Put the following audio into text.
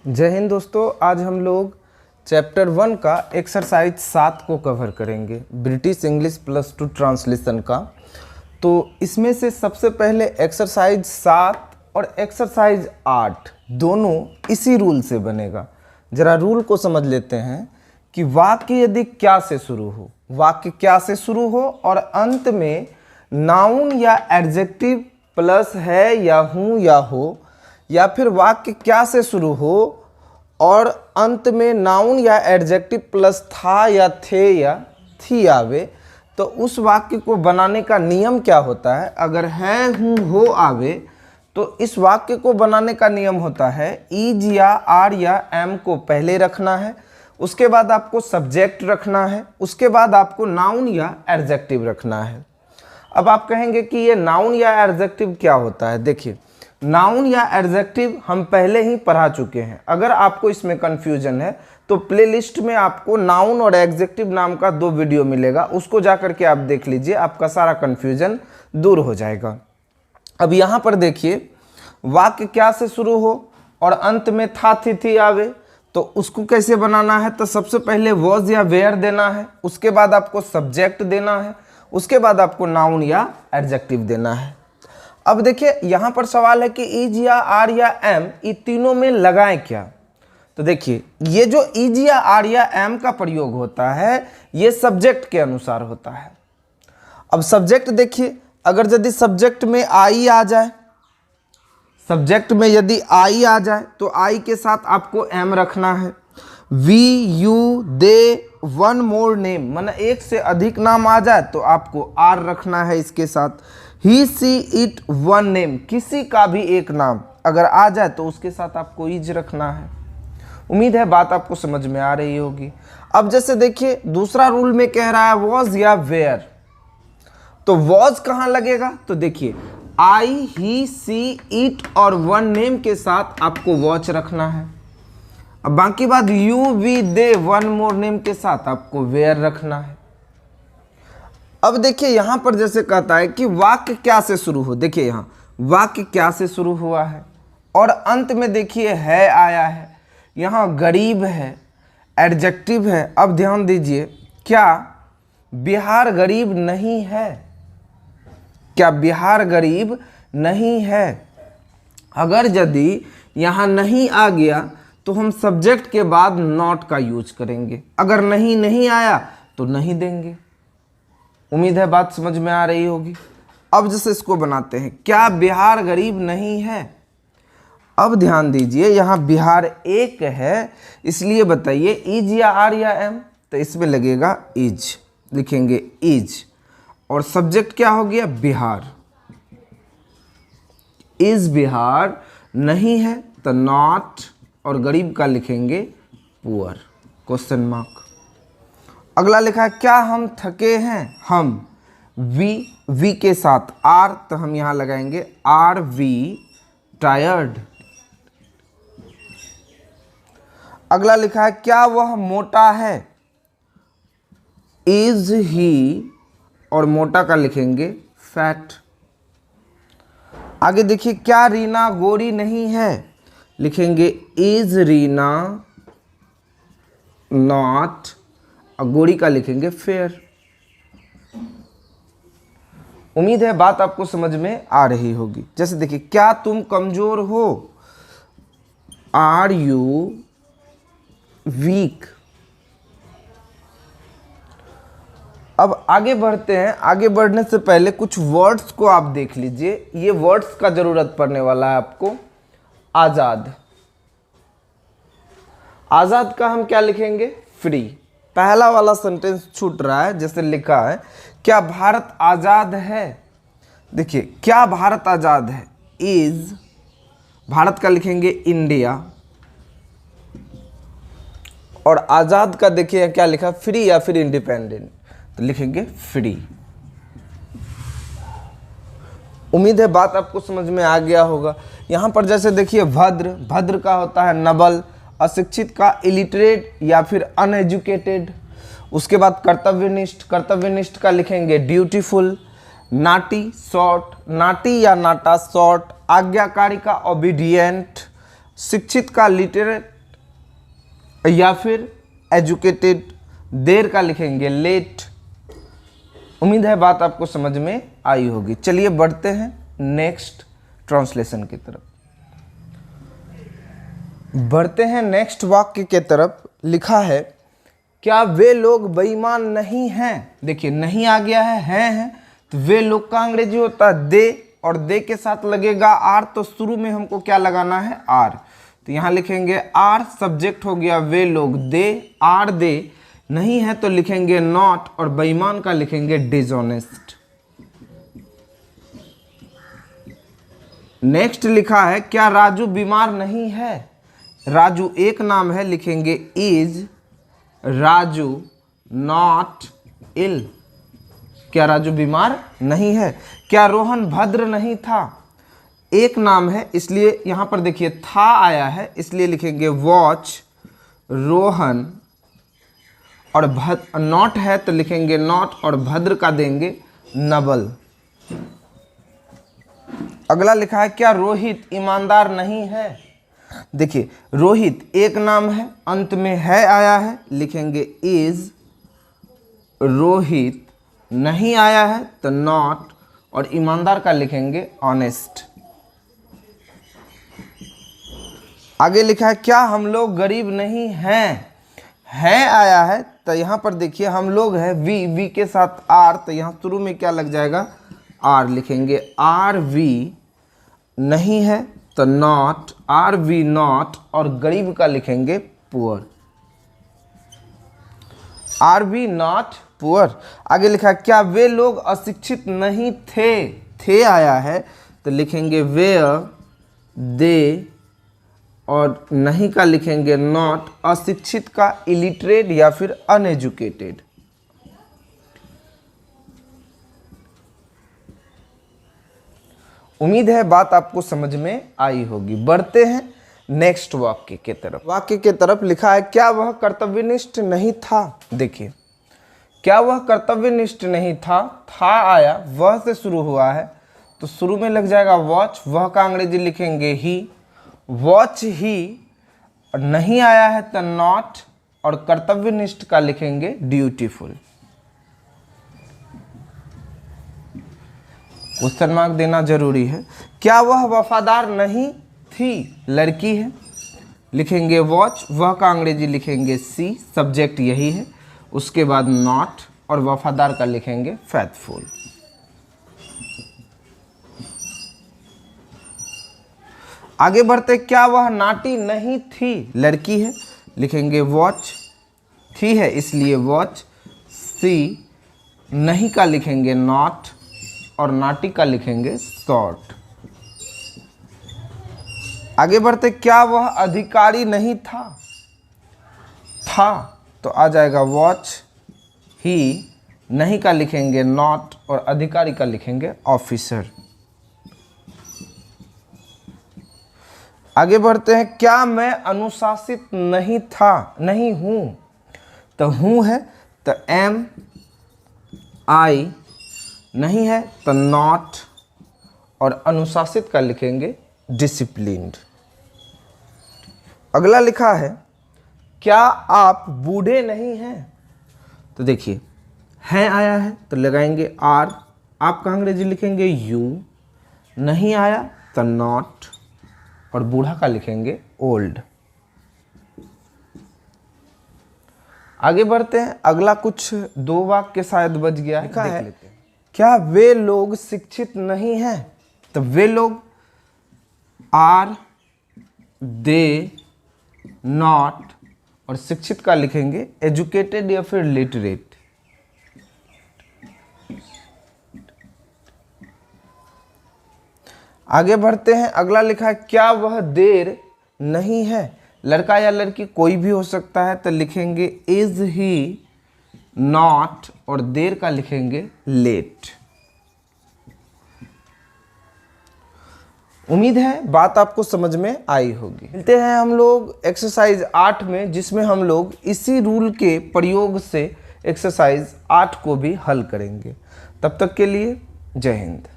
जय हिंद दोस्तों। आज हम लोग चैप्टर 1 का एक्सरसाइज 7 को कवर करेंगे, ब्रिटिश इंग्लिश +2 ट्रांसलेशन का। तो इसमें से सबसे पहले एक्सरसाइज 7 और एक्सरसाइज 8 दोनों इसी रूल से बनेगा। ज़रा रूल को समझ लेते हैं कि वाक्य यदि क्या से शुरू हो, वाक्य क्या से शुरू हो और अंत में नाउन या एडजेक्टिव प्लस है या हूँ या हो, या फिर वाक्य क्या से शुरू हो और अंत में नाउन या एडजेक्टिव प्लस था या थे या थी आवे, तो उस वाक्य को बनाने का नियम क्या होता है। अगर है हूँ हो आवे तो इस वाक्य को बनाने का नियम होता है इज या आर या एम को पहले रखना है, उसके बाद आपको सब्जेक्ट रखना है, उसके बाद आपको नाउन या एडजेक्टिव रखना है। अब आप कहेंगे कि ये नाउन या एडजेक्टिव क्या होता है। देखिए, नाउन या एडजेक्टिव हम पहले ही पढ़ा चुके हैं। अगर आपको इसमें कन्फ्यूजन है तो प्लेलिस्ट में आपको नाउन और एडजेक्टिव नाम का 2 वीडियो मिलेगा, उसको जा करके आप देख लीजिए, आपका सारा कन्फ्यूजन दूर हो जाएगा। अब यहाँ पर देखिए, वाक्य क्या से शुरू हो और अंत में था थी आवे, तो उसको कैसे बनाना है। तो सबसे पहले वॉज या वेयर देना है, उसके बाद आपको सब्जेक्ट देना है, उसके बाद आपको नाउन या एडजेक्टिव देना है। अब देखिए, यहाँ पर सवाल है कि इज या आर या एम, ये तीनों में लगाएं क्या। तो देखिए, ये जो इज या आर या एम का प्रयोग होता है ये सब्जेक्ट के अनुसार होता है। अब सब्जेक्ट देखिए, अगर यदि सब्जेक्ट में आई आ जाए, सब्जेक्ट में यदि आई आ जाए तो आई के साथ आपको एम रखना है। We you they one more name, माना एक से अधिक नाम आ जाए तो आपको आर रखना है इसके साथ। ही सी इट वन नेम, किसी का भी एक नाम अगर आ जाए तो उसके साथ आपको इज रखना है। उम्मीद है बात आपको समझ में आ रही होगी। अब जैसे देखिए, दूसरा रूल में कह रहा है वॉज या वेयर, तो वॉज कहाँ लगेगा। तो देखिए, आई ही सी इट और वन नेम के साथ आपको वॉच रखना है। अब बाकी बात you we they one more name के साथ आपको वेयर रखना है। अब देखिए, यहां पर जैसे कहता है कि वाक्य क्या से शुरू हो, देखिए यहां वाक्य क्या से शुरू हुआ है और अंत में देखिए है आया है, यहां गरीब है, एडजेक्टिव है। अब ध्यान दीजिए, क्या बिहार गरीब नहीं है, क्या बिहार गरीब नहीं है। अगर यदि यहां नहीं आ गया तो हम सब्जेक्ट के बाद नॉट का यूज करेंगे, अगर नहीं आया तो नहीं देंगे। उम्मीद है बात समझ में आ रही होगी। अब जैसे इसको बनाते हैं, क्या बिहार गरीब नहीं है। अब ध्यान दीजिए, यहाँ बिहार एक है, इसलिए बताइए इज या आर या एम, तो इसमें लगेगा इज, लिखेंगे इज, और सब्जेक्ट क्या हो गया बिहार। इज बिहार नहीं है तो नॉट, और गरीब का लिखेंगे पुअर, क्वेश्चन मार्क। अगला लिखा है क्या हम थके हैं, हम वी के साथ आर, तो हम यहां लगाएंगे आर वी टायर्ड। अगला लिखा है क्या वह मोटा है, इज ही, और मोटा का लिखेंगे फैट। आगे देखिए, क्या रीना गोरी नहीं है, लिखेंगे इज रीना नॉट, और गोरी का लिखेंगे फेयर। उम्मीद है बात आपको समझ में आ रही होगी। जैसे देखिए, क्या तुम कमजोर हो, आर यू वीक। अब आगे बढ़ते हैं। आगे बढ़ने से पहले कुछ वर्ड्स को आप देख लीजिए, ये वर्ड्स का जरूरत पड़ने वाला है आपको। आजाद, आजाद का हम क्या लिखेंगे फ्री। पहला वाला सेंटेंस छूट रहा है, जैसे लिखा है क्या भारत आजाद है। देखिए, क्या भारत आजाद है, इज, भारत का लिखेंगे इंडिया, और आजाद का देखिए क्या लिखा, फ्री या फिर इंडिपेंडेंट, तो लिखेंगे फ्री। उम्मीद है बात आपको समझ में आ गया होगा। यहां पर जैसे देखिए, भद्र, भद्र का होता है नबल, अशिक्षित का इलिटरेट या फिर अनएजुकेटेड। उसके बाद कर्तव्यनिष्ठ, कर्तव्यनिष्ठ का लिखेंगे ड्यूटीफुल। नाटी, शॉर्ट, नाटी या नाटा शॉर्ट। आज्ञाकारी का ओबीडियंट। शिक्षित का लिटरेट या फिर एजुकेटेड, देर का लिखेंगे लेट। उम्मीद है बात आपको समझ में आई होगी। चलिए बढ़ते हैं नेक्स्ट ट्रांसलेशन की तरफ। बढ़ते हैं नेक्स्ट वाक्य के तरफ। लिखा है क्या वे लोग बेईमान नहीं हैं। देखिए नहीं आ गया है, तो वे लोग का अंग्रेजी होता है दे, और दे के साथ लगेगा आर, तो शुरू में हमको क्या लगाना है आर। तो यहाँ लिखेंगे आर, सब्जेक्ट हो गया वे लोग, दे आर दे, नहीं है तो लिखेंगे नॉट, और बेईमान का लिखेंगे डिसऑनेस्ट। नेक्स्ट लिखा है क्या राजू बीमार नहीं है। राजू एक नाम है, लिखेंगे इज राजू नॉट इल। क्या राजू बीमार नहीं है। क्या रोहन भद्र नहीं था। एक नाम है, इसलिए यहां पर देखिए था आया है, इसलिए लिखेंगे वॉच रोहन, और नॉट है तो लिखेंगे नॉट, और भद्र का देंगे नबल। अगला लिखा है क्या रोहित ईमानदार नहीं है। देखिए रोहित एक नाम है, अंत में है आया है, लिखेंगे इज रोहित, नहीं आया है तो नॉट, और ईमानदार का लिखेंगे ऑनेस्ट। आगे लिखा है क्या हम लोग गरीब नहीं हैं। है आया है तो यहाँ पर देखिए हम लोग है, वी के साथ आर, तो यहाँ शुरू में क्या लग जाएगा आर, लिखेंगे आर वी, नहीं है तो नॉट, आर वी नॉट, और गरीब का लिखेंगे poor, are we not poor. आगे लिखा क्या वे लोग अशिक्षित नहीं थे आया है तो लिखेंगे वेयर दे, और नहीं का लिखेंगे नॉट, अशिक्षित का इलिटरेट या फिर अनएजुकेटेड। उम्मीद है बात आपको समझ में आई होगी। बढ़ते हैं नेक्स्ट वाक्य के तरफ। वाक्य के तरफ लिखा है क्या वह कर्तव्यनिष्ठ नहीं था। देखिए क्या वह कर्तव्यनिष्ठ नहीं था आया, वह से शुरू हुआ है तो शुरू में लग जाएगा वॉच, वह का अंग्रेजी लिखेंगे ही, वॉच ही, नहीं आया है तो नॉट, और कर्तव्यनिष्ठ का लिखेंगे ड्यूटीफुल। क्वेश्चन मार्क देना जरूरी है। क्या वह वफादार नहीं थी, लड़की है, लिखेंगे वॉच, वह का अंग्रेजी लिखेंगे सी, सब्जेक्ट यही है, उसके बाद नॉट, और वफादार का लिखेंगे फेथफुल। आगे बढ़ते क्या वह नाटी नहीं थी, लड़की है, लिखेंगे वॉच, थी है इसलिए वॉच, सी, नहीं का लिखेंगे नॉट, और नाटी का लिखेंगे शॉर्ट। आगे बढ़ते क्या वह अधिकारी नहीं था तो आ जाएगा वॉच ही, नहीं का लिखेंगे नॉट, और अधिकारी का लिखेंगे ऑफिसर। आगे बढ़ते हैं क्या मैं अनुशासित नहीं हूं, तो हूं है तो एम, आई, नहीं है तो नॉट, और अनुशासित का लिखेंगे डिसिप्लिन्ड। अगला लिखा है क्या आप बूढ़े नहीं हैं, तो देखिए है आया है तो लगाएंगे आर, आपका अंग्रेजी लिखेंगे यू, नहीं आया तो नॉट, और बूढ़ा का लिखेंगे ओल्ड। आगे बढ़ते हैं। अगला कुछ दो वाक्य शायद बच गया है, देख लेते हैं। क्या वे लोग शिक्षित नहीं हैं, तो वे लोग आर दे नॉट, और शिक्षित का लिखेंगे एजुकेटेड या फिर लिटरेट। आगे बढ़ते हैं। अगला लिखा है क्या वह देर नहीं है, लड़का या लड़की कोई भी हो सकता है तो लिखेंगे इज ही नॉट, और देर का लिखेंगे लेट। उम्मीद है बात आपको समझ में आई होगी। मिलते हैं हम लोग एक्सरसाइज 8 में, जिसमें हम लोग इसी रूल के प्रयोग से एक्सरसाइज 8 को भी हल करेंगे। तब तक के लिए जय हिंद।